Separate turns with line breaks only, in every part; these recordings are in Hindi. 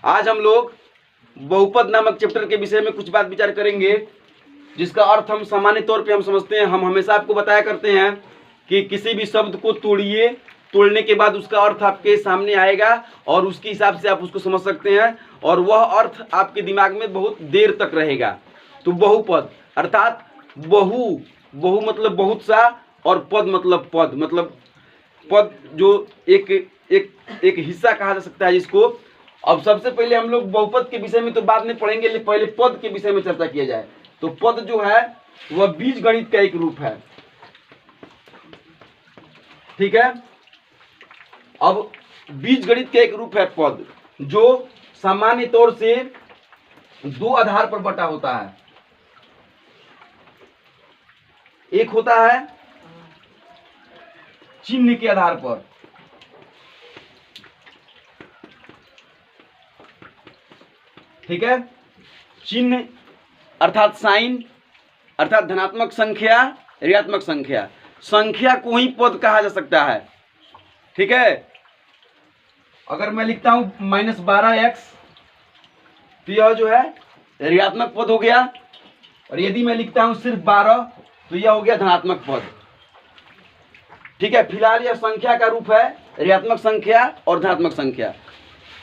आज हम लोग बहुपद नामक चैप्टर के विषय में कुछ बात विचार करेंगे, जिसका अर्थ हम सामान्य तौर पे हम समझते हैं। हम हमेशा आपको बताया करते हैं कि किसी भी शब्द को तोड़िए, तोड़ने के बाद उसका अर्थ आपके सामने आएगा और उसके हिसाब से आप उसको समझ सकते हैं और वह अर्थ आपके दिमाग में बहुत देर तक रहेगा। तो बहुपद अर्थात बहु मतलब बहुत सा और पद मतलब पद, मतलब पद जो एक हिस्सा कहा जा सकता है जिसको। अब सबसे पहले हम लोग बहुपद के विषय में तो बाद में पढ़ेंगे, लेकिन पहले पद के विषय में चर्चा किया जाए। तो पद जो है वह बीज गणित का एक रूप है, ठीक है। अब बीज गणित का एक रूप है पद, जो सामान्य तौर से दो आधार पर बटा होता है। एक होता है चिन्ह के आधार पर, ठीक है। चिन्ह अर्थात साइन, अर्थात धनात्मक संख्या, ऋणात्मक संख्या, संख्या को ही पद कहा जा सकता है, ठीक है। अगर मैं लिखता हूं -12x तो यह जो है ऋणात्मक पद हो गया, और यदि मैं लिखता हूं सिर्फ 12 तो यह हो गया धनात्मक पद, ठीक है। फिलहाल यह संख्या का रूप है, ऋणात्मक संख्या और धनात्मक संख्या।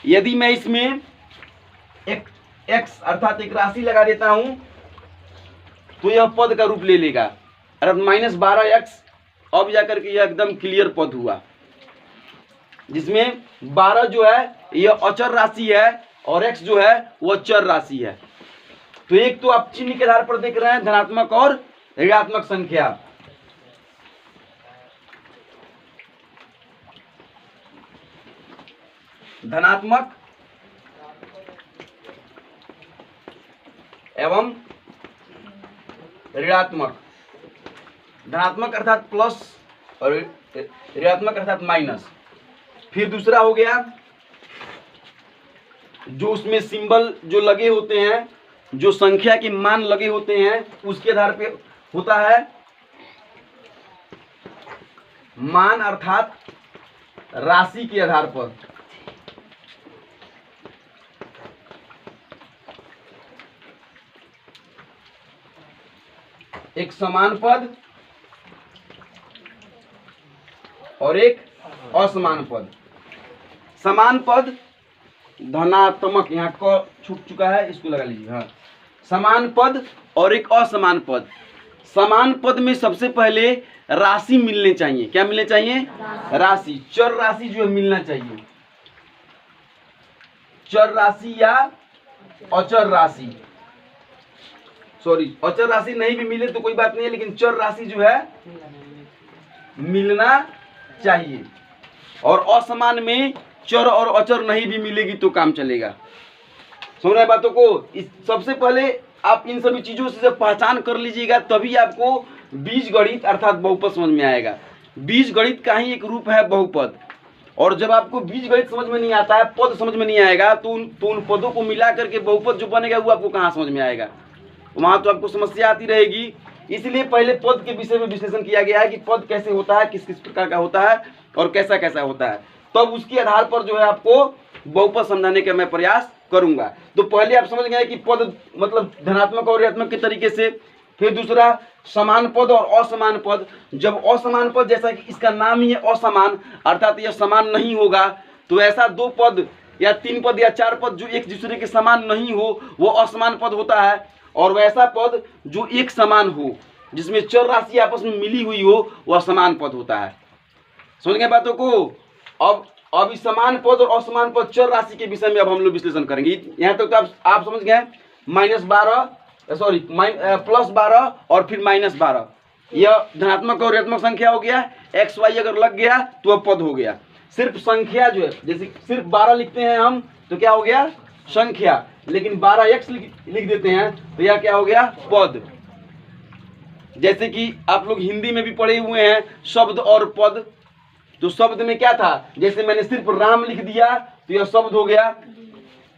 यदि मैं इसमें एक x अर्थात एक राशि लगा देता हूं तो यह पद का रूप ले लेगा, अर्थात -12x। अब जाकर के यह एकदम क्लियर पद हुआ, जिसमें 12 जो है यह अचर राशि है और x जो है वह चर राशि है। तो एक तो आप चिन्ह के आधार पर देख रहे हैं धनात्मक और ऋणात्मक संख्या। धनात्मक एवं ऋणात्मक, धनात्मक अर्थात प्लस और ऋणात्मक अर्थात माइनस। फिर दूसरा हो गया जो उसमें सिंबल जो लगे होते हैं, जो संख्या के मान लगे होते हैं, उसके आधार पे होता है मान अर्थात राशि के आधार पर। एक समान पद और एक असमान पद। समान पद धनात्मक, यहाँ क छूट चुका है, इसको लगा लीजिए। हाँ, समान पद और एक असमान पद। समान पद में सबसे पहले राशि मिलने चाहिए। क्या मिलने चाहिए? राशि, चर राशि जो है मिलना चाहिए। चर राशि या अचर राशि, सॉरी, अचर राशि नहीं भी मिले तो कोई बात नहीं है, लेकिन चर राशि जो है मिलना चाहिए। और असमान में चर और अचर नहीं भी मिलेगी तो काम चलेगा। सुन रहे बातों को? इस सबसे पहले आप इन सभी चीजों से जब पहचान कर लीजिएगा तभी आपको बीज गणित अर्थात बहुपद समझ में आएगा। बीज गणित का ही एक रूप है बहुपद। और जब आपको बीज गणित समझ में नहीं आता है, पद समझ में नहीं आएगा, तो उन पदों को मिला करके बहुपद जो बनेगा वो आपको कहाँ समझ में आएगा? वहां तो आपको समस्या आती रहेगी। इसलिए पहले पद के विषय में विश्लेषण किया गया है कि पद कैसे होता है, किस किस प्रकार का होता है और कैसा कैसा होता है। तब उसके आधार पर जो है आपको बहुपद समझाने का मैं प्रयास करूंगा। तो पहले आप समझ गए कि पद मतलब धनात्मक और ऋणात्मक के तरीके से। फिर दूसरा समान पद और असमान पद। जब असमान पद, जैसा कि इसका नाम ही है असमान, अर्थात यह समान नहीं होगा, तो ऐसा दो पद या तीन पद या चार पद जो एक दूसरे के समान नहीं हो वो असमान पद होता है। और वैसा पद जो एक समान हो, जिसमें चर राशि आपस में मिली हुई हो, वह समान पद होता है। समझ गए बातों को? अब इस समान पद और असमान पद चर राशि के विषय में अब हम लोग विश्लेषण करेंगे। यहाँ तक तो आप समझ गए। +12 और फिर -12, यह धनात्मक और ऋणात्मक संख्या हो गया। x y अगर लग गया तो वह पद हो गया। सिर्फ संख्या जो है, जैसे सिर्फ 12 लिखते हैं हम तो क्या हो गया? संख्या। लेकिन 12x लिख देते हैं तो यह क्या हो गया? पद। जैसे कि आप लोग हिंदी में भी पढ़े हुए हैं शब्द और पद। तो शब्द में क्या था? जैसे मैंने सिर्फ राम लिख दिया तो यह शब्द हो गया,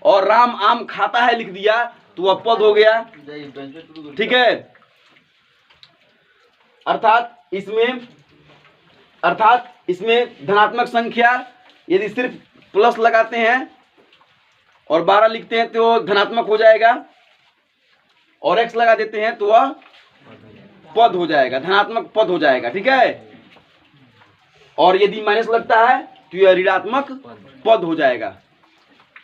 और राम आम खाता है लिख दिया तो वह पद हो गया, ठीक है। अर्थात इसमें धनात्मक संख्या यदि सिर्फ प्लस लगाते हैं और 12 लिखते हैं तो धनात्मक हो जाएगा, और x लगा देते हैं तो वह पद हो जाएगा, धनात्मक पद हो जाएगा। ठीक है, और यदि माइनस लगता है तो यह ऋणात्मक पद हो जाएगा।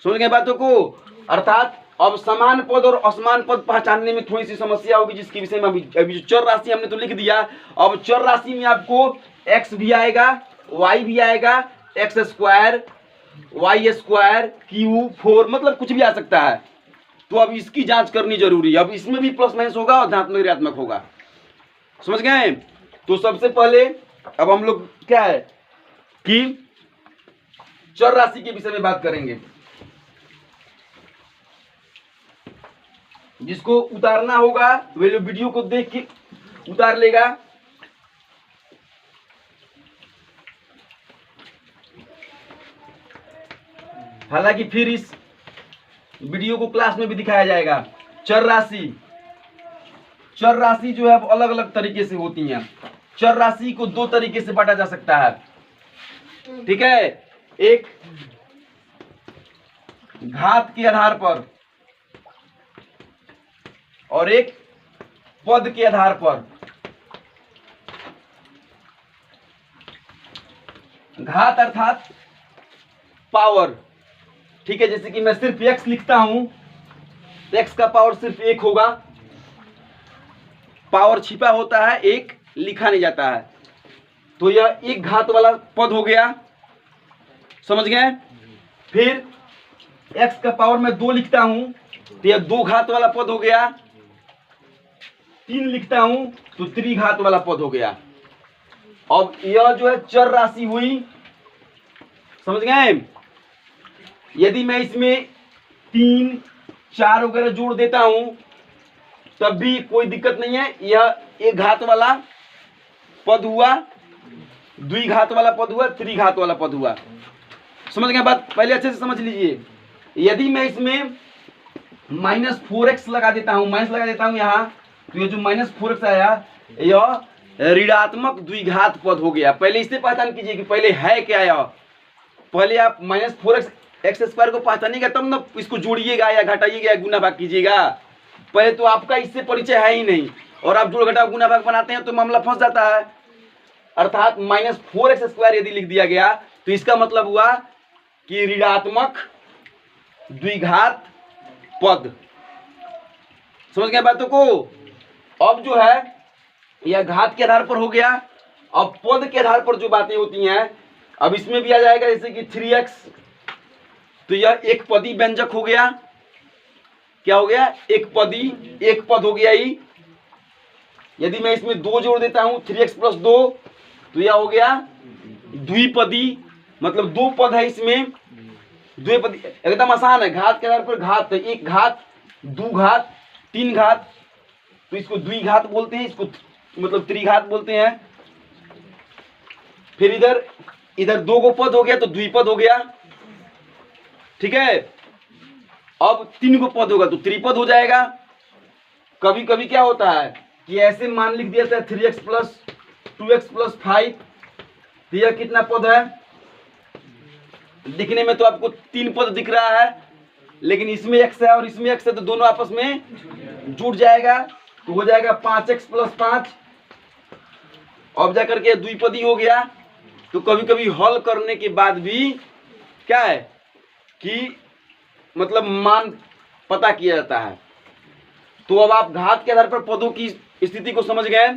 समझ गए बातों को? अर्थात अब समान पद और असमान पद पहचानने में थोड़ी सी समस्या होगी, जिसके विषय में अभी जो चर राशि हमने तो लिख दिया। अब चर राशि में आपको x भी आएगा, y भी आएगा, x square, y square, Q4, मतलब कुछ भी आ सकता है। तो अब इसकी जांच करनी जरूरी है। अब इसमें भी प्लस माइनस होगा और धनात्मक ऋणात्मक होगा। समझ गए? तो सबसे पहले अब हम लोग क्या है कि चर राशि के विषय में बात करेंगे। जिसको उतारना होगा वे लोग वीडियो को देख के उतार लेगा। हालांकि फिर इस वीडियो को क्लास में भी दिखाया जाएगा। चर राशि जो है अलग अलग तरीके से होती हैं। चर राशि को दो तरीके से बांटा जा सकता है। ठीक है, एक घात के आधार पर और एक पद के आधार पर। घात अर्थात पावर। ठीक है, जैसे कि मैं सिर्फ x लिखता हूं तो x का पावर सिर्फ 1 होगा। पावर छिपा होता है, 1 लिखा नहीं जाता है, तो यह एक घात वाला पद हो गया। समझ गए? फिर x का पावर मैं 2 लिखता हूं तो यह 2 घात वाला पद हो गया। 3 लिखता हूं तो 3 घात वाला पद हो गया। अब यह जो है चर राशि हुई। समझ गए? यदि मैं इसमें 3, 4 वगैरह जोड़ देता हूं तब भी कोई दिक्कत नहीं है। यह एक घात वाला पद हुआ, द्विघात वाला पद हुआ, त्रिघात वाला पद हुआ। समझ गए बात? पहले अच्छे से समझ लीजिए। यदि मैं इसमें -4x लगा देता हूं, माइनस लगा देता हूं यहाँ, तो ये जो -4x आया यह ऋणात्मक द्विघात पद हो गया। पहले इससे पहचान कीजिए कि पहले है क्या यह। पहले आप -4x x स्क्वायर को पहचानिएगा तब ना इसको जोड़िएगा या घटाइएगा या गुना भाग कीजिएगा। पहले तो आपका इससे परिचय है ही नहीं, और आप जोड़ घटाव गुना भाग बनाते हैं तो मामला फंस जाता है। अर्थात -4x स्क्वायर यदि लिख दिया गया तो इसका मतलब हुआ कि ऋणात्मक द्विघात पद। समझ गए बातों को? अब जो है यह घात के आधार पर हो गया। अब पद के आधार पर जो बातें होती हैं, अब इसमें भी आ जाएगा, जैसे कि 3x, तो यह एक पदी व्यंजक हो गया। क्या हो गया? एक पद हो गया ही। यदि मैं इसमें 2 जोड़ देता हूं 3x + 2 तो यह हो गया द्विपदी, मतलब 2 पद है इसमें। द्विपदी एकदम आसान है। घात के आधार पर घात, एक घात, 2 घात, 3 घात, तो इसको द्विघात बोलते हैं, इसको मतलब त्रिघात बोलते हैं। फिर इधर 2 को पद हो गया तो द्विपद हो गया। ठीक है, अब 3 को पद होगा तो त्रिपद हो जाएगा। कभी कभी क्या होता है कि ऐसे मान लिख दिया जाता है 3x + 2x + 5, तो यह कितना पद है? दिखने में तो आपको 3 पद दिख रहा है, लेकिन इसमें x है और इसमें x है, तो दोनों आपस में जुड़ जाएगा तो हो जाएगा 5x + 5। अब जाकर के द्विपदी हो गया। तो कभी कभी हल करने के बाद भी क्या है कि मतलब मान पता किया जाता है। तो अब आप घात के आधार पर पदों की स्थिति को समझ गए,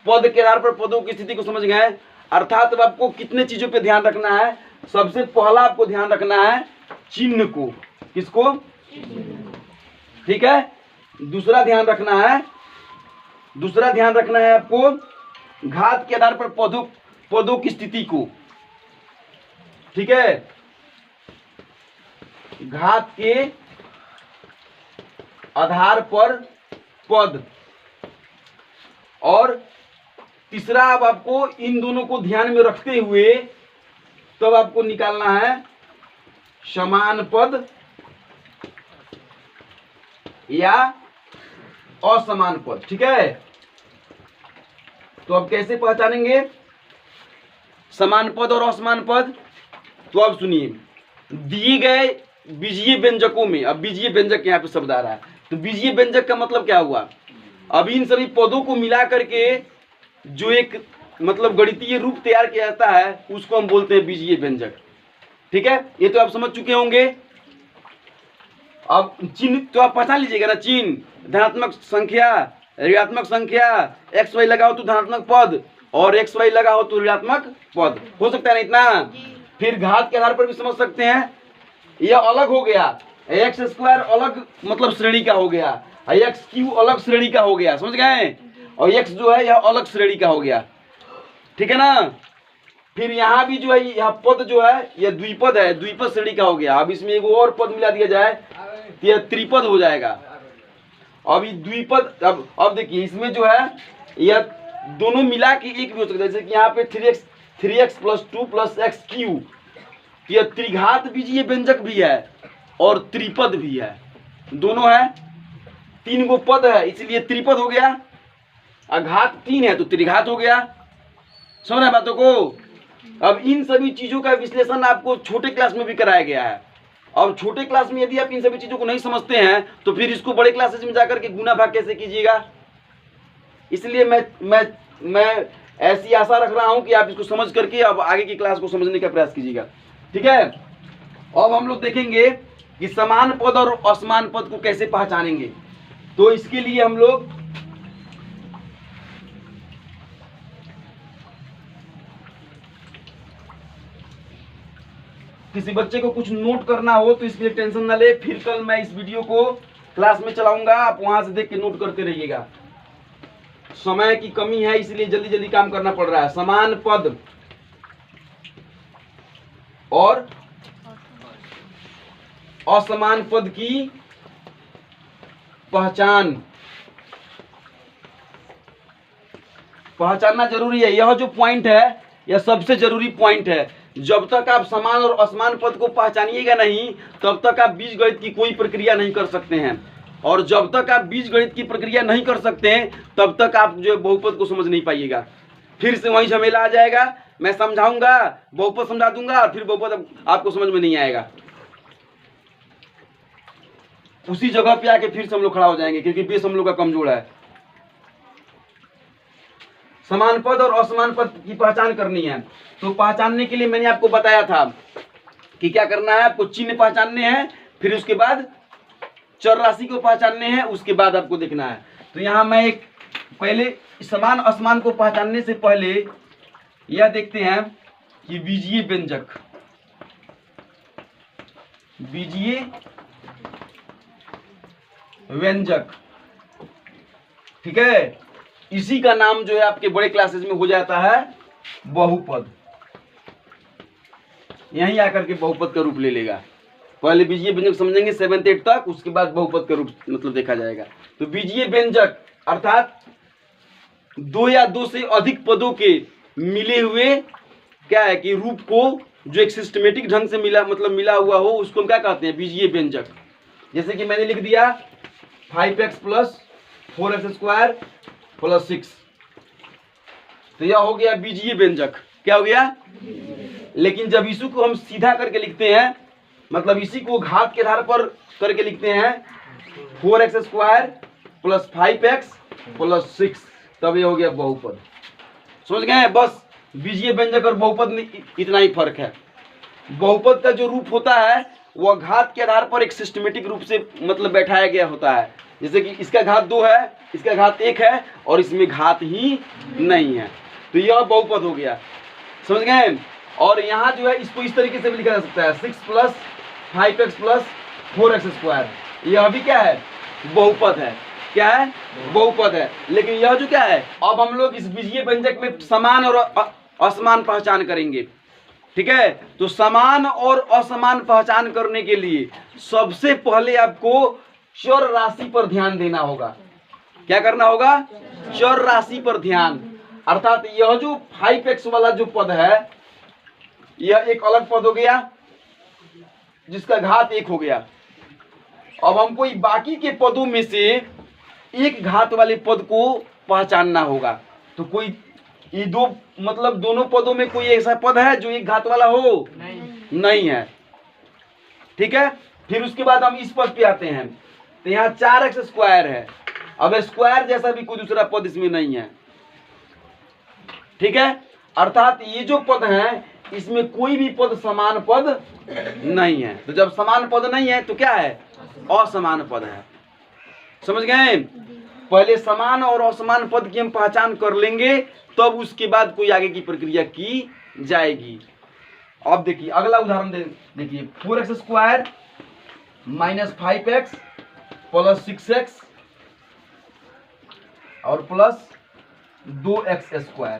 पद के आधार पर पदों की स्थिति को समझ गए। अर्थात अब आपको कितने चीजों पे ध्यान रखना है? सबसे पहला आपको ध्यान रखना है चिन्ह को। किसको? ठीक है। दूसरा ध्यान रखना है आपको घात के आधार पर पदों की स्थिति को। ठीक है, घात के आधार पर पद। और तीसरा, अब आपको इन दोनों को ध्यान में रखते हुए तब आपको निकालना है समान पद या असमान पद। ठीक है, तो अब कैसे पहचानेंगे समान पद और असमान पद? तो अब सुनिए, दिए गए बीजीय व्यंजकों में, अब बीजीय व्यंजक यहाँ पे शब्द आ रहा है, तो बीजीय व्यंजक का मतलब क्या हुआ? अब इन सभी पदों को मिला करके जो एक मतलब गणितीय रूप तैयार किया जाता है उसको हम बोलते हैं बीजीय व्यंजक। ठीक है, ये तो आप समझ चुके होंगे। अब चिन्ह तो आप पहचान लीजिएगा ना, चिन्ह धनात्मक संख्या, ऋणात्मक संख्या, एक्स वाई लगा हो तो धनात्मक पद और एक्स वाई लगा हो तो ऋणात्मक पद, हो सकता है ना इतना। फिर घात के आधार पर भी समझ सकते हैं, यह अलग हो गया, एक्स स्क्वायर अलग मतलब श्रेणी का हो गया, एक्स क्यू अलग श्रेणी का हो गया, समझ गए, और एक्स जो है यह अलग श्रेणी का हो गया। ठीक है ना। फिर यहाँ भी जो है यह पद जो है यह द्विपद है, द्विपद श्रेणी का हो गया। अब इसमें एक और पद मिला दिया जाए तो यह त्रिपद हो जाएगा। अब ये द्विपद, अब देखिए इसमें जो है यह दोनों मिला के एक भी हो सकता है, जैसे कि यहाँ पे 3x + 2 + x क्यू, यह त्रिघात बीजीय व्यंजक भी है और त्रिपद भी है, दोनों है, 3 गो पद है इसलिए त्रिपद हो गया, घात 3 है तो त्रिघात हो गया। समझ रहे हैं बातों को। अब इन सभी चीजों का विश्लेषण आपको छोटे क्लास में भी कराया गया है। अब छोटे क्लास में यदि आप इन सभी चीजों को नहीं समझते हैं तो फिर इसको बड़े क्लासेस में जाकर के गुना भाग कैसे कीजिएगा। इसलिए मैं ऐसी आशा रख रहा हूं कि आप इसको समझ करके अब आगे की क्लास को समझने का प्रयास कीजिएगा। ठीक है, अब हम लोग देखेंगे कि समान पद और असमान पद को कैसे पहचानेंगे। तो इसके लिए हम लोग किसी बच्चे को कुछ नोट करना हो तो इसके लिए टेंशन ना ले, फिर कल मैं इस वीडियो को क्लास में चलाऊंगा, आप वहां से देख के नोट करते रहिएगा। समय की कमी है इसलिए जल्दी जल्दी काम करना पड़ रहा है। समान पद और असमान पद की पहचानना जरूरी है। यह जो पॉइंट है यह सबसे जरूरी पॉइंट है। जब तक आप समान और असमान पद को पहचानिएगा नहीं तब तक आप बीजगणित की कोई प्रक्रिया नहीं कर सकते हैं, और जब तक आप बीजगणित की प्रक्रिया नहीं कर सकते हैं तब तक आप जो बहुपद को समझ नहीं पाइएगा। फिर से वही झमेला आ जाएगा, मैं समझाऊंगा, बहुपद समझा दूंगा, फिर बहुपद आपको समझ में नहीं आएगा। उसी जगह पे आके फिर से हम लोग खड़ा हो जाएंगे क्योंकि बेस हम लोग का कमजोर है। समान पद और असमान पद की पहचान करनी है, तो पहचानने के लिए मैंने आपको बताया था कि क्या करना है, आपको चिन्ह पहचानने हैं, फिर उसके बाद चर राशि को पहचानने हैं, उसके बाद आपको देखना है। तो यहाँ मैं एक पहले समान असमान को पहचानने से पहले यह देखते हैं कि बीजीय व्यंजक, बीजीय व्यंजक, ठीक है, इसी का नाम जो है आपके बड़े क्लासेस में हो जाता है बहुपद। यहीं आकर के बहुपद का रूप ले लेगा। पहले बीजीय व्यंजक समझेंगे 7th 8th तक, उसके बाद बहुपद का रूप मतलब देखा जाएगा। तो बीजीय व्यंजक अर्थात 2 या 2 से अधिक पदों के मिले हुए क्या है कि रूप को जो एक सिस्टमेटिक ढंग से मिला हुआ हो उसको हम क्या कहते हैं, बीजीय व्यंजक। जैसे कि मैंने लिख दिया 5x + 4x² + 6, तो यह हो गया बीजीय व्यंजक। क्या हो गया? लेकिन जब इसी को हम सीधा करके लिखते हैं, मतलब इसी को घात के आधार पर करके लिखते हैं 4x² + 5x + 6, तब ये हो गया बहुपद। समझ गए? बस बीजीय व्यंजक और बहुपद में इतना ही फर्क है। बहुपद का जो रूप होता है वह घात के आधार पर एक सिस्टमेटिक रूप से मतलब बैठाया गया होता है। जैसे कि इसका घात 2 है, इसका घात 1 है और इसमें घात ही नहीं है, तो यह बहुपद हो गया। समझ गए? और यहाँ जो है इसको इस तरीके से भी लिखा जा सकता है 6 + 5x + 4x², यह भी क्या है, बहुपद है। क्या है? बहुपद है। लेकिन यह जो क्या है, अब हम लोग इस बीजीय व्यंजक में समान और असमान पहचान करेंगे। ठीक है, तो समान और असमान पहचान करने के लिए सबसे पहले आपको चर राशि पर ध्यान देना होगा। क्या करना होगा? चर राशि पर ध्यान, अर्थात यह जो 5x वाला जो पद है यह एक अलग पद हो गया जिसका घात 1 हो गया। अब हमको बाकी के पदों में से एक घात वाले पद को पहचानना होगा। तो कोई ये दो मतलब दोनों पदों में कोई ऐसा पद है जो एक घात वाला हो? नहीं है। ठीक है, फिर उसके बाद हम इस पद पे आते हैं, तो यहाँ 4x स्क्वायर है। अब स्क्वायर जैसा भी कोई दूसरा पद इसमें नहीं है, ठीक है। अर्थात ये जो पद है इसमें कोई भी पद समान पद नहीं है। तो जब समान पद नहीं है तो क्या है, असमान पद है। समझ गए? पहले समान और असमान पद की हम पहचान कर लेंगे, तब उसके बाद कोई आगे की प्रक्रिया की जाएगी। अब देखिए अगला उदाहरण देखिए, 4x square minus 5x plus 6x और प्लस 2x स्क्वायर।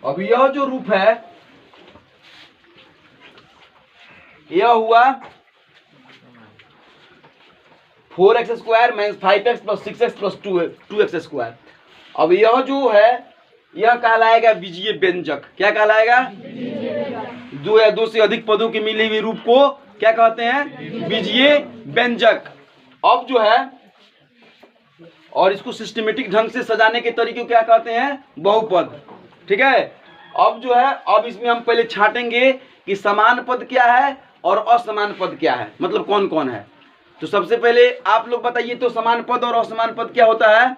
अब यह जो रूप है यह हुआ 4x square minus 5x plus 6x plus 2x square. अब यह जो है यह कहलाएगा बीजीय व्यंजक। क्या कहलाएगा? दो या दो से अधिक पदों के मिले हुए रूप को क्या कहते हैं? बीजीय व्यंजक। अब जो है और इसको सिस्टमेटिक ढंग से सजाने के तरीके क्या कहते हैं? बहुपद। ठीक है। अब जो है अब इसमें हम पहले छांटेंगे कि समान पद क्या है और असमान पद क्या है, मतलब कौन कौन है। तो सबसे पहले आप लोग बताइए तो समान पद और असमान पद क्या होता है?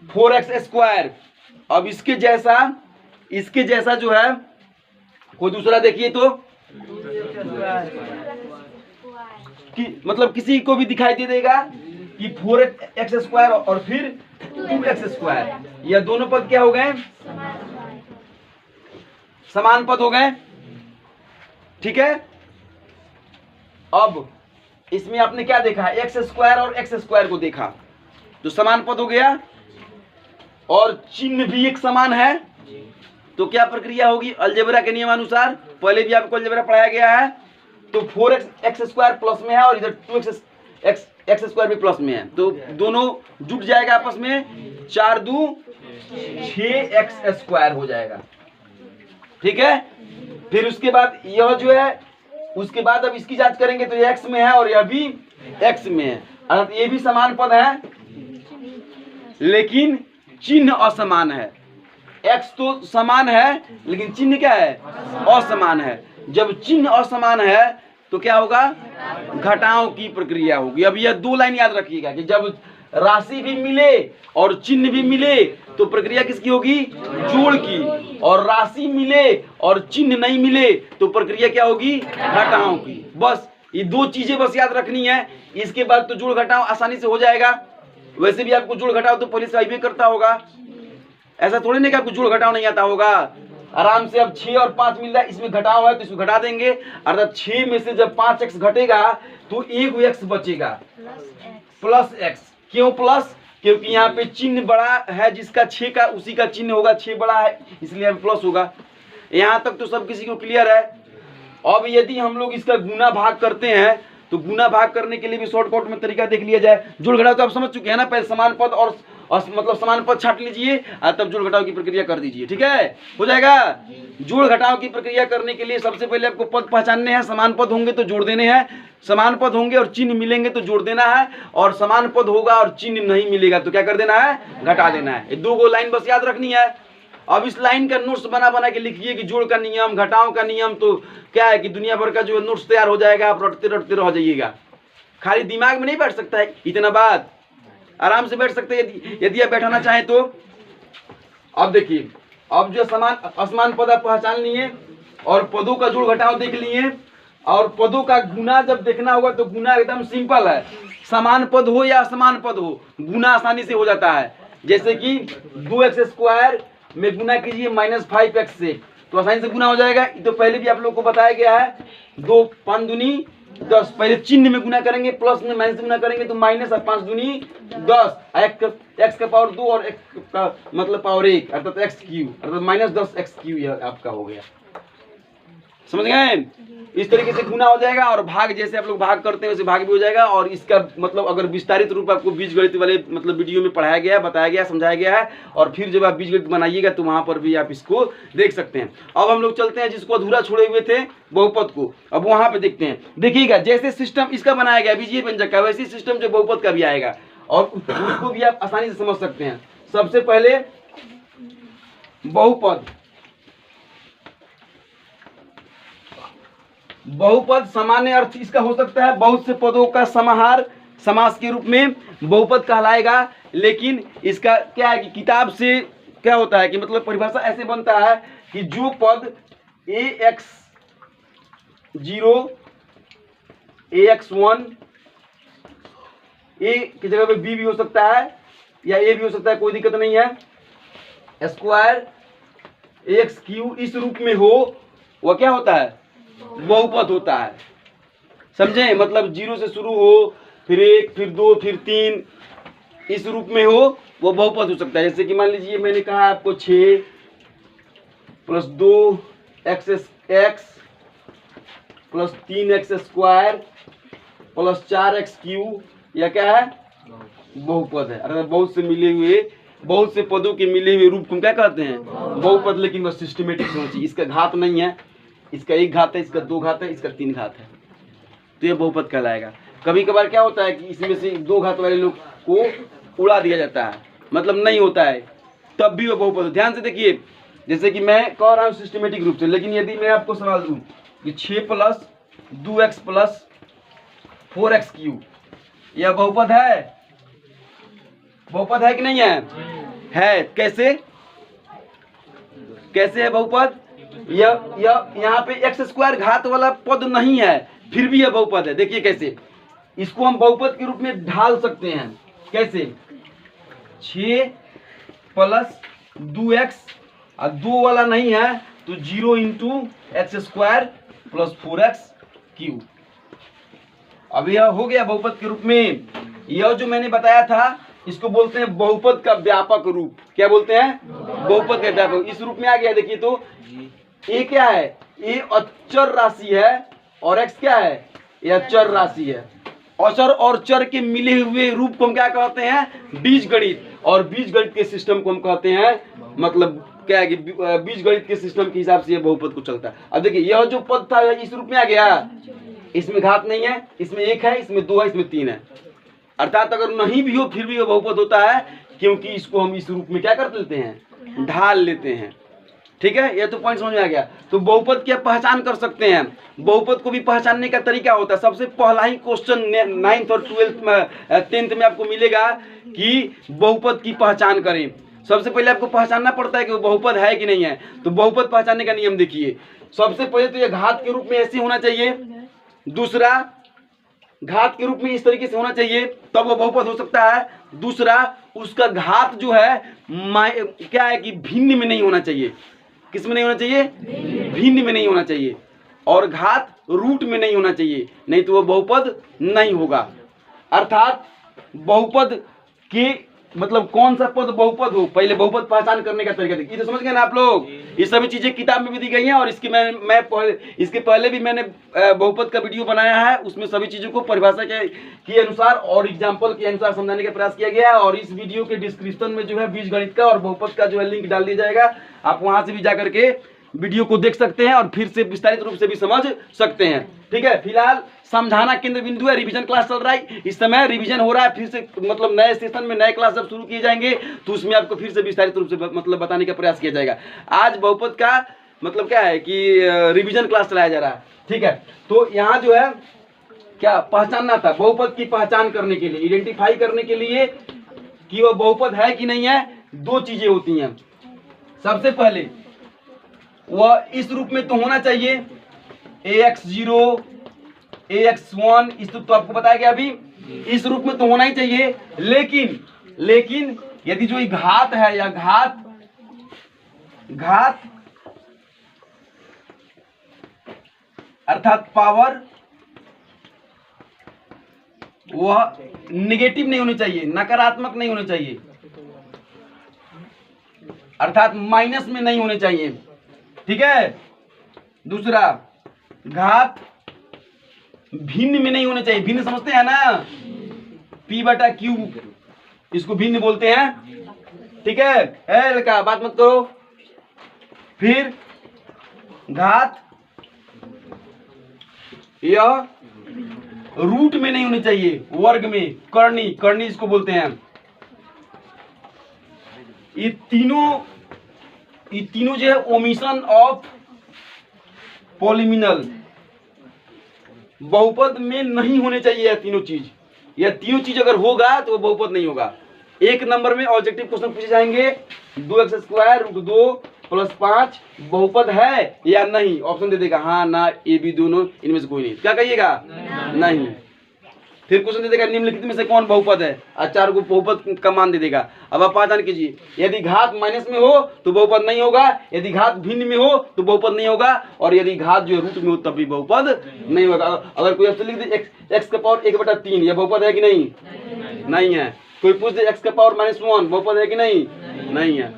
4x square. अब इसके जैसा जो है कोई दूसरा देखिए तो मतलब किसी को भी दिखाई दे देगा कि 4x स्क्वायर और फिर 2x स्क्वायर, यह दोनों पद क्या हो गए? समान पद हो गए। ठीक है। अब इसमें आपने क्या देखा? एक्स स्क्वायर और एक्स स्क्वायर को देखा तो समान पद हो गया और चिन्ह भी एक समान है। तो क्या प्रक्रिया होगी अलजेब्रा के नियमानुसार? पहले भी आपको अलजेब्रा पढ़ाया गया है। तो 4x स्क्वायर प्लस में है और इधर 2x स्क्वायर भी प्लस में है, तो दोनों जुट जाएगा आपस में, 4 2 6x स्क्वायर हो जाएगा। ठीक है। फिर उसके बाद यह जो है उसके बाद अब इसकी जांच करेंगे तो ये x में है और यह भी x में है, अर्थात ये भी समान पद है लेकिन चिन्ह असमान है। x तो समान है लेकिन चिन्ह क्या है? असमान है। जब चिन्ह असमान है तो क्या होगा? घटाव की प्रक्रिया होगी। अब यह दो लाइन याद रखिएगा कि जब राशि भी मिले और चिन्ह भी मिले तो प्रक्रिया किसकी होगी? जोड़ की। और राशि मिले और चिन्ह नहीं मिले तो प्रक्रिया क्या होगी? घटाव की। बस ये दो चीजें बस याद रखनी है। इसके बाद तो जोड़ घटाव आसानी से हो जाएगा। वैसे भी आपको जोड़ घटाव तो पहले से ही करता होगा, ऐसा थोड़ी नहीं कि आपको जोड़ घटाव नहीं आता होगा। आराम से अब 6 और 5 मिल रहा है, इसमें घटाव है तो इसको घटा देंगे, अर्थात 6 में से जब 5x घटेगा तो 1x बचेगा प्लस x। क्यों प्लस? क्योंकि यहाँ पे चिन्ह बड़ा है, जिसका 6 का उसी का चिन्ह होगा, 6 बड़ा है इसलिए यहाँ प्लस होगा। यहाँ तक तो सब किसी को क्लियर है। अब यदि हम लोग इसका गुना भाग करते हैं तो गुना भाग करने के लिए भी शॉर्टकट में तरीका देख लिया जाए। जोड़ घटाव तो आप समझ चुके हैं ना, पहले समान पद और मतलब समान पद छाट लीजिए और तब जोड़ घटाव की प्रक्रिया कर दीजिए। ठीक है, हो जाएगा। जोड़ घटाव की प्रक्रिया करने के लिए सबसे पहले आपको पद पहचानने हैं। समान पद होंगे तो जोड़ देने हैं, समान पद होंगे और चिन्ह मिलेंगे तो जोड़ देना है, और समान पद होगा और चिन्ह नहीं मिलेगा तो क्या कर देना है? घटा देना है। ये दो गो लाइन बस याद रखनी है। अब इस लाइन का नोट्स बना बना के लिखिए कि जोड़ का नियम, घटाव का नियम, तो क्या है कि दुनिया भर का जो नोट्स तैयार हो जाएगा, आप रटते रटते रह जाइएगा। खाली दिमाग में नहीं बैठ सकता है इतना बात, आराम से बैठ सकते हैं यदि आप बैठाना चाहें तो। अब देखिए, अब जो समान असमान पद आप पहचान लिए और पदों का जोड़ घटाव देख लिए, और पदों का गुना जब देखना होगा तो गुना एकदम सिंपल है। समान पद हो या असमान पद हो, गुना आसानी से हो जाता है। जैसे कि 2x स्क्वायर में गुना कीजिए -5x से, तो आसानी से गुना हो जाएगा। ये तो पहले भी आप लोग को बताया गया है। 2 5 दूनी 10, पहले चिन्ह में गुना करेंगे, प्लस में माइनस गुना करेंगे तो माइनस, और 5 दूनी 10, x का पावर 2 और x का मतलब पावर 1, अर्थात x3, अर्थात -10x3 यह आपका हो गया। समझ गए? इस तरीके से गुना हो जाएगा, और भाग जैसे आप लोग भाग करते हैं वैसे भाग भी हो जाएगा। और इसका मतलब अगर विस्तारित रूप आपको बीजगणित वाले मतलब वीडियो में पढ़ाया गया, बताया गया, समझाया गया है, और फिर जब आप बीजगणित बनाइएगा तो वहां पर भी आप इसको देख सकते हैं। अब हम लोग चलते हैं जिसको अधूरा छोड़े हुए थे, बहुपद को। अब वहां पे देखते हैं। देखिएगा जैसे सिस्टम इसका बनाया गया बीजीय व्यंजक का, वैसे सिस्टम जो बहुपद का भी आएगा, और उसको भी आप आसानी से समझ सकते हैं। सबसे पहले बहुपद, बहुपद सामान्य अर्थ इसका हो सकता है बहुत से पदों का समाहार, समास के रूप में बहुपद कहलाएगा। लेकिन इसका क्या है कि किताब से क्या होता है कि मतलब परिभाषा ऐसे बनता है कि जो पद AX0 AX1 ए की जगह पे बी भी हो सकता है या ए भी हो सकता है, कोई दिक्कत नहीं है, स्क्वायर AX3 इस रूप में हो, वह क्या होता है? बहुपद होता है। समझे? मतलब 0 से शुरू हो, फिर 1, फिर 2, फिर 3, इस रूप में हो, वो बहुपद हो सकता है। जैसे कि मान लीजिए मैंने कहा आपको 6 + 2x + 3x² + 4x3, यह क्या है? बहुपद है। अगर बहुत से मिले हुए, बहुत से पदों के मिले हुए रूप को क्या कहते हैं? बहुपद। लेकिन वह सिस्टमेटिक होना चाहिए, इसका घात नहीं है, इसका 1 घात है, इसका 2 घात है, इसका 3 घात है, तो ये बहुपद कहलाएगा। कभी कभार क्या होता है कि इसमें से 2 घात वाले लोग को उड़ा दिया जाता है, मतलब नहीं होता है, तब भी वो बहुपद। ध्यान से देखिए, जैसे कि मैं कह रहा हूँ सिस्टमेटिक रूप से, लेकिन यदि मैं आपको सवाल दूं कि 6 + 2x + 4x3 यह बहुपद है? बहुपद है कि नहीं है? है। कैसे कैसे है बहुपद? यह यहाँ पे x² घात वाला पद नहीं है, फिर भी यह बहुपद है। देखिए कैसे इसको हम बहुपद के रूप में ढाल सकते हैं। कैसे? 6 + 2x और 2 वाला नहीं है तो 0 × x² + 4x3। अब यह हो गया बहुपद के रूप में। यह जो मैंने बताया था इसको बोलते हैं बहुपद का व्यापक रूप। क्या बोलते हैं? बहुपद का व्यापक। इस रूप में आ गया। देखिए तो ए क्या है? ए अचर राशि है और एक्स क्या है? यह चर राशि है। अचर और चर के मिले हुए रूप को हम क्या कहते हैं? बीजगणित। और बीजगणित के सिस्टम को हम कहते हैं, मतलब क्या है कि बीजगणित के सिस्टम के हिसाब से यह बहुपद को चलता है। अब देखिए यह जो पद था इस रूप में आ गया, इसमें घात नहीं है, इसमें 1 है, इसमें 2 है, इसमें 3 है। अर्थात अगर नहीं भी हो फिर भी यह बहुपद होता है, क्योंकि इसको हम इस रूप में क्या कर लेते हैं? ढाल लेते हैं। ठीक है, ये तो पॉइंट समझ में आ गया। तो बहुपद की पहचान कर सकते हैं। बहुपद को भी पहचानने का तरीका होता है। सबसे पहला ही क्वेश्चन 9th और 12th में 10th में आपको मिलेगा कि बहुपद की पहचान करें। सबसे पहले आपको पहचानना पड़ता है कि वो बहुपद है कि नहीं है। तो बहुपद पहचानने का नियम देखिए। सबसे पहले तो यह घात के रूप में ऐसे होना चाहिए, दूसरा घात के रूप में इस तरीके से होना चाहिए, तब वो बहुपद हो सकता है। दूसरा उसका घात जो है क्या है कि भिन्न में नहीं होना चाहिए। किस में नहीं होना चाहिए? भिन्न में नहीं होना चाहिए। और घात रूट में नहीं होना चाहिए, नहीं तो वो बहुपद नहीं होगा। अर्थात बहुपद के मतलब कौन सा पद बहुपद हो, पहले बहुपद पहचान करने का तरीका देखिए। तो समझ गए ना आप लोग? ये सभी चीजें किताब में भी दी गई हैं और इसकी इसके पहले भी मैंने बहुपद का वीडियो बनाया है, उसमें सभी चीजों को परिभाषा के अनुसार और एग्जाम्पल के अनुसार समझाने का प्रयास किया गया है। और इस वीडियो के डिस्क्रिप्शन में जो है बीजगणित का और बहुपद का जो है लिंक डाल दिया जाएगा, आप वहां से भी जाकर के वीडियो को देख सकते हैं और फिर से विस्तारित रूप से भी समझ सकते हैं। ठीक है, फिलहाल समझाना केंद्र बिंदु है। रिवीजन क्लास चल रहा है, इस समय रिवीजन हो रहा है। फिर से मतलब नए सेशन में नए क्लास जब शुरू किए जाएंगे तो उसमें आपको फिर से विस्तारित रूप से मतलब बताने का प्रयास किया जाएगा। आज बहुपद का मतलब क्या है कि रिवीजन क्लास चलाया जा रहा है। ठीक है, तो यहाँ जो है क्या पहचानना था, बहुपद की पहचान करने के लिए, आइडेंटिफाई करने के लिए कि वह बहुपद है कि नहीं है, 2 चीजें होती हैं। सबसे पहले वह इस रूप में तो होना चाहिए, AX0 AX1, इस तो आपको बताया गया अभी, इस रूप में तो होना ही चाहिए। लेकिन यदि जो घात है या घात अर्थात पावर, वह नेगेटिव नहीं होनी चाहिए, नकारात्मक नहीं होनी चाहिए, अर्थात माइनस में नहीं होने चाहिए। ठीक है। दूसरा घात भिन्न में नहीं होने चाहिए। भिन्न समझते हैं ना, P/Q, इसको भिन्न बोलते हैं। ठीक है, लड़का बात मत करो। फिर घात यह रूट में नहीं होनी चाहिए, वर्ग में, कर्णी इसको बोलते हैं। ये तीनों जो है ओमिशन ऑफ पॉलिमिनल, बहुपद में नहीं होने चाहिए यह तीनों चीज। यह तीनों चीज अगर होगा तो वो बहुपद नहीं होगा। एक नंबर में ऑब्जेक्टिव क्वेश्चन पूछे जाएंगे 2x² + 5 बहुपद है या नहीं, ऑप्शन दे देगा हाँ ना ए बी दोनों इनमें से कोई नहीं। क्या कहिएगा? नहीं। फिर क्वेश्चन दे देगा निम्नलिखित में से कौन बहुपद है, और 4 को बहुपद का मान दे देगा। अब आप पहचान कीजिए, यदि घात माइनस में हो तो बहुपद नहीं होगा, यदि घात भिन्न में हो तो बहुपद नहीं होगा, और यदि घात जो रूट में हो तब भी बहुपद नहीं होगा। अगर कोई आपसे लिख दे x⁻³ 1/3 यह बहुपद है कि नहीं? नहीं है। कोई पूछ दे x⁻⁻1 बहुपद है कि नहीं? नहीं है।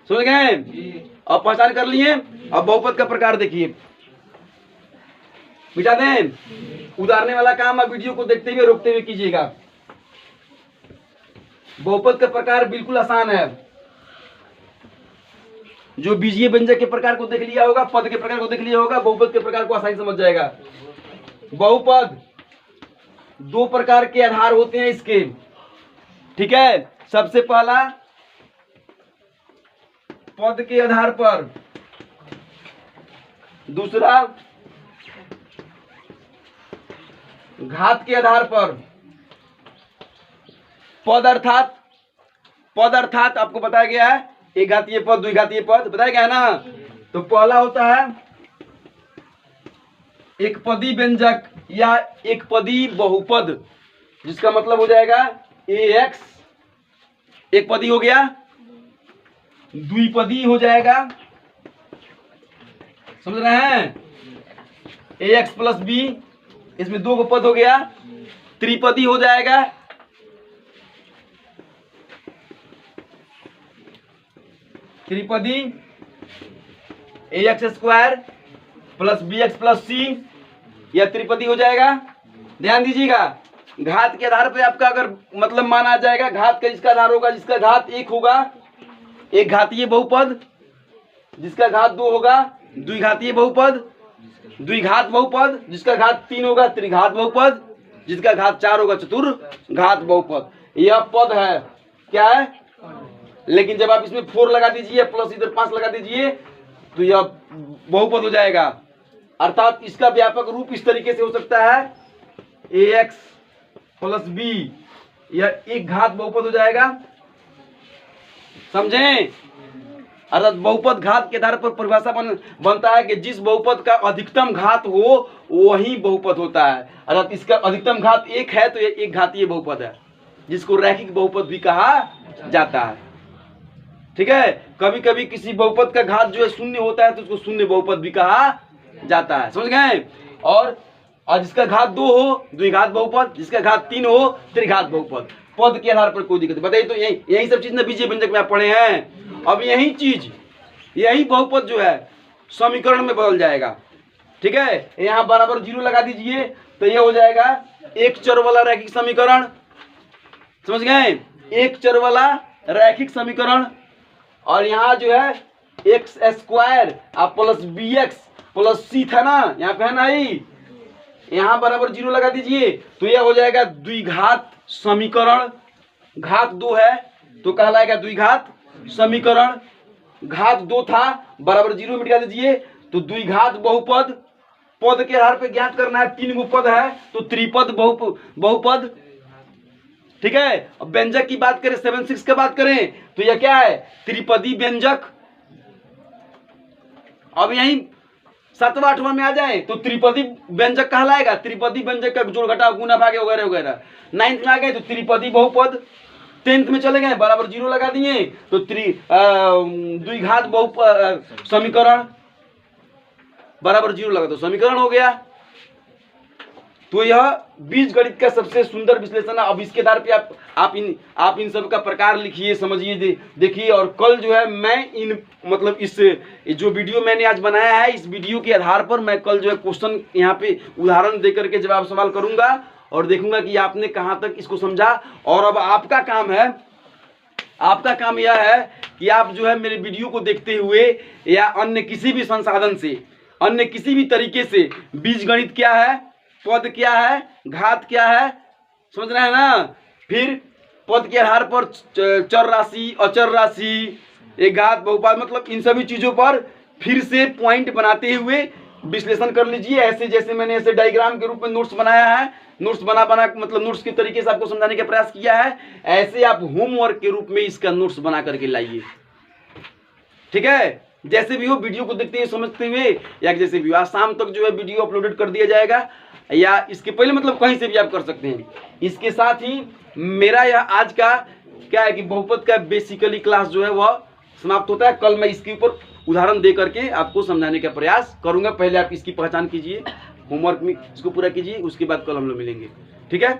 समझ गए? अब पहचान कर लिए। अब बहुपद का प्रकार देखिए, मिटा दें। उदाहरण वाला काम आप वीडियो को देखते हुए रोकते हुए कीजिएगा। बहुपद का प्रकार बिल्कुल आसान है। जो बीजीय व्यंजक के प्रकार को देख लिया होगा, पद के प्रकार को देख लिया होगा, बहुपद के प्रकार को आसानी समझ जाएगा। बहुपद 2 प्रकार के आधार होते हैं इसके, ठीक है। सबसे पहला पद के आधार पर, दूसरा घात के आधार पर। पद अर्थात आपको बताया गया है एक घातीय पद, द्विघातीय पद बताया गया है ना। तो पहला होता है एक पदी व्यंजक या एक पदी बहुपद, जिसका मतलब हो जाएगा ax, एक पदी हो गया, द्विपदी हो जाएगा, समझ रहे हैं, ax + b, इसमें 2 पद हो गया, त्रिपदी हो जाएगा, त्रिपदी ax² + bx + c, यह त्रिपदी हो जाएगा। ध्यान दीजिएगा, घात के आधार पे आपका अगर मतलब मान आ जाएगा, घात का जिसका आधार होगा, जिसका घात 1 होगा एक घातीय बहुपद, जिसका घात 2 होगा द्विघातीय बहुपद, द्विघात बहुपद, जिसका घात 3 होगा त्रिघात बहुपद, जिसका घात 4 होगा चतुर्घात बहुपद। यह पद है, क्या है? लेकिन जब आप इसमें 4 लगा दीजिए प्लस इधर 5 लगा दीजिए तो यह बहुपद हो जाएगा। अर्थात इसका व्यापक रूप इस तरीके से हो सकता है ax + b, यह एक घात बहुपद हो जाएगा। समझें? अर्थात बहुपद घात के आधार पर परिभाषा बनता है कि जिस बहुपद का अधिकतम घात हो वही बहुपद होता है। अर्थात इसका अधिकतम घात 1 है तो यह एक घातीय बहुपद है, जिसको रैखिक बहुपद भी कहा जाता है, ठीक है। कभी कभी किसी बहुपद का घात जो है 0 होता है तो उसको शून्य बहुपद भी कहा जाता है, समझ गए। और जिसका घात 2 हो द्विघात बहुपद, जिसका घात 3 हो त्रिघात बहुपद। पद के आधार पर कोई दिक्कत बताइए तो यही सब चीज ना बीजीय व्यंजक में आप पढ़े हैं। अब यही चीज, यही बहुपद जो है समीकरण में बदल जाएगा, ठीक है। यहाँ बराबर 0 लगा दीजिए तो यह हो जाएगा एक चर वाला रैखिक समीकरण, समझ गए, एक चर वाला रैखिक समीकरण। और यहाँ जो है x² + bx + c था ना, यहाँ पे है ना ही, यहाँ बराबर 0 लगा दीजिए तो यह हो जाएगा द्विघात समीकरण। घात 2 है तो कहलाएगा द्विघात समीकरण। घात 2 था बराबर 0 मिटा दीजिए तो द्विघात बहुपद। पद के आधार पे ज्ञात करना है, 3 पद है तो त्रिपद बहुपद, ठीक है। अब व्यंजक की बात करें, 7/6 की बात करें तो यह क्या है? त्रिपदी व्यंजक। अब यही 7वां 8वां में आ जाए तो त्रिपदी व्यंजक कहलाएगा। त्रिपदी व्यंजक का जोड़ घटाव गुना भागे वगैरह वगैरह। 9th में आ गए तो त्रिपदी बहुपद। 10th में चले गए बराबर 0 लगा दिए तो द्विघात समीकरण, बराबर 0 लगा तो समीकरण हो गया। तो यह बीजगणित का सबसे सुंदर विश्लेषण है। अब इसके आधार पे आप इन सब का प्रकार लिखिए, समझिए, देखिए। और कल जो है मैं इन मतलब इस जो वीडियो मैंने आज बनाया है, इस वीडियो के आधार पर मैं कल जो है क्वेश्चन यहाँ पे उदाहरण दे करके जवाब सवाल करूंगा और देखूंगा कि आपने कहाँ तक इसको समझा। और अब आपका काम है, आपका काम यह है कि आप जो है मेरे वीडियो को देखते हुए या अन्य किसी भी संसाधन से, अन्य किसी भी तरीके से बीजगणित क्या है, पद क्या है, घात क्या है, समझ रहे हैं ना। फिर पद के आधार पर चर राशि, अचर राशि, एक घात बहुपद, मतलब इन सभी चीजों पर फिर से पॉइंट बनाते हुए विश्लेषण कर लीजिए। ऐसे जैसे मैंने ऐसे डायग्राम के रूप में नोट्स बनाया है, नोट्स बना मतलब नोट्स के तरीके से आपको समझाने का प्रयास किया है, ऐसे आप होमवर्क के रूप में इसका नोट्स बना करके लाइए। ठीक है, जैसे भी हो वीडियो को देखते हुए समझते हुए, या जैसे भी हो आज शाम तक जो है वीडियो अपलोडेड कर दिया जाएगा, या इसके पहले मतलब कहीं से भी आप कर सकते हैं। इसके साथ ही मेरा यह आज का क्या है कि बहुपद का बेसिकली क्लास जो है वह समाप्त होता है। कल मैं इसके ऊपर उदाहरण दे करके आपको समझाने का प्रयास करूंगा। पहले आप इसकी पहचान कीजिए, होमवर्क में इसको पूरा कीजिए, उसके बाद कल हम लोग मिलेंगे। ठीक है।